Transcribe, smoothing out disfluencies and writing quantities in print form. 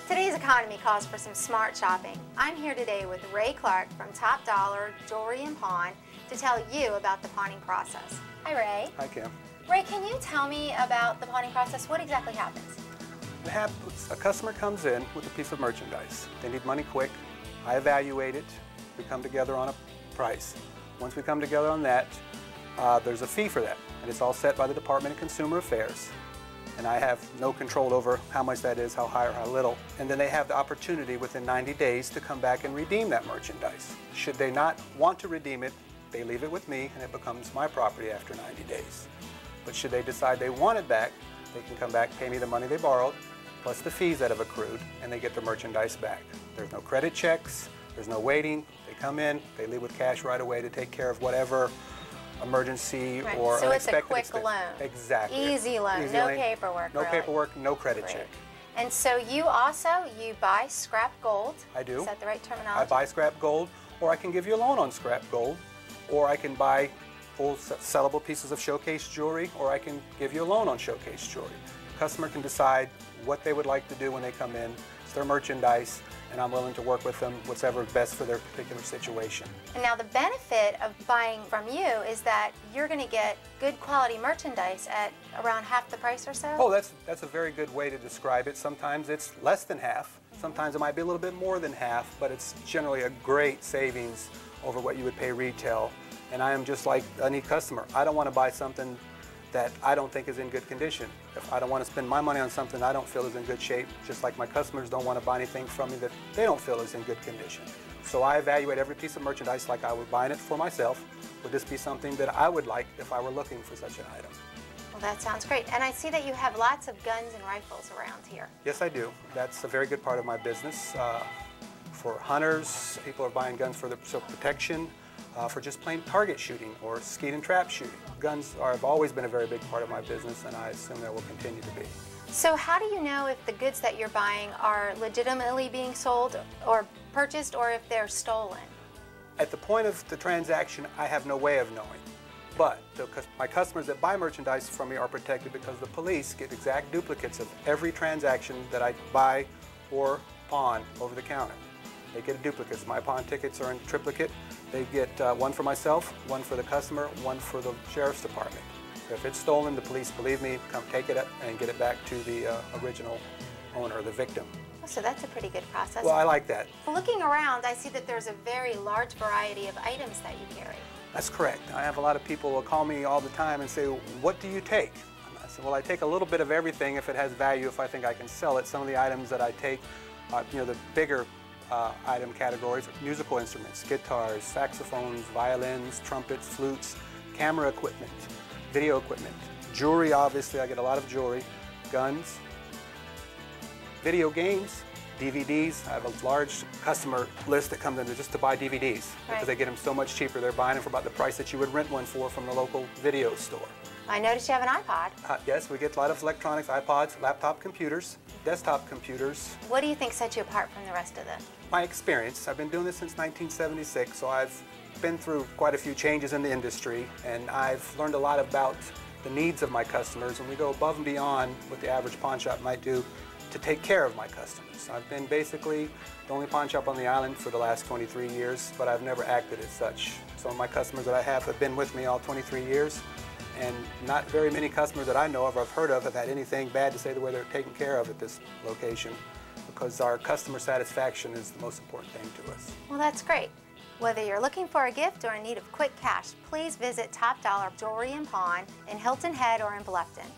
Today's economy calls for some smart shopping. I'm here today with Ray Clark from Top Dollar Jewelry and Pawn to tell you about the pawning process. Hi, Ray. Hi, Kim. Ray, can you tell me about the pawning process? What exactly happens? A customer comes in with a piece of merchandise. They need money quick. I evaluate it. We come together on a price. Once we come together on that, there's a fee for that, and it's all set by the Department of Consumer Affairs. And I have no control over how much that is, how high or how little. And then they have the opportunity within 90 days to come back and redeem that merchandise. Should they not want to redeem it, they leave it with me and it becomes my property after 90 days. But should they decide they want it back, they can come back, pay me the money they borrowed, plus the fees that have accrued, and they get the merchandise back. There's no credit checks, there's no waiting. They come in, they leave with cash right away to take care of whatever emergency or so unexpected it's a quick loan. Exactly. Easy loan, no paperwork. No paperwork, no credit check. And so you buy scrap gold. I do. Is that the right terminology? I buy scrap gold, or I can give you a loan on scrap gold, or I can buy full sellable pieces of showcase jewelry, or I can give you a loan on showcase jewelry. The customer can decide what they would like to do when they come in. It's their merchandise, and I'm willing to work with them whatever is best for their particular situation. And now the benefit of buying from you is that you're going to get good quality merchandise at around half the price or so? Oh, that's a very good way to describe it. Sometimes it's less than half. Sometimes it might be a little bit more than half, but it's generally a great savings over what you would pay retail. And I am just like any customer. I don't want to buy something that I don't think is in good condition. If I don't want to spend my money on something I don't feel is in good shape, just like my customers don't want to buy anything from me that they don't feel is in good condition. So I evaluate every piece of merchandise like I would buy it for myself. Would this be something that I would like if I were looking for such an item? Well, that sounds great. And I see that you have lots of guns and rifles around here. Yes, I do. That's a very good part of my business. For hunters, people are buying guns for their protection. For just plain target shooting or skeet and trap shooting. Guns have always been a very big part of my business, and I assume they will continue to be. So how do you know if the goods that you're buying are legitimately being sold or purchased, or if they're stolen? At the point of the transaction, I have no way of knowing. But my customers that buy merchandise from me are protected because the police get exact duplicates of every transaction that I buy or pawn over the counter. They get duplicates. My pawn tickets are in triplicate. They get one for myself, one for the customer, one for the sheriff's department. So if it's stolen, the police, believe me, come take it up and get it back to the original owner, the victim. Oh, so that's a pretty good process. Well, I like that. Looking around, I see that there's a very large variety of items that you carry. That's correct. I have a lot of people who call me all the time and say, what do you take? And I say, well, I take a little bit of everything if it has value, if I think I can sell it. Some of the items that I take, the bigger item categories are musical instruments, guitars, saxophones, violins, trumpets, flutes, camera equipment, video equipment, jewelry. Obviously I get a lot of jewelry, guns, video games, DVDs. I have a large customer list that comes in just to buy DVDs because they get them so much cheaper. They're buying them for about the price that you would rent one for from the local video store. I noticed you have an iPod. Yes, we get a lot of electronics, iPods, laptop computers, desktop computers. What do you think sets you apart from the rest of them? My experience. I've been doing this since 1976, so I've been through quite a few changes in the industry, and I've learned a lot about the needs of my customers, and we go above and beyond what the average pawn shop might do to take care of my customers. I've been basically the only pawn shop on the island for the last 23 years, but I've never acted as such. Some of my customers that I have been with me all 23 years, and not very many customers that I know of or have heard of have had anything bad to say the way they're taken care of at this location, because our customer satisfaction is the most important thing to us. Well, that's great. Whether you're looking for a gift or in need of quick cash, please visit Top Dollar Jewelry and Pawn in Hilton Head or in Bluffton.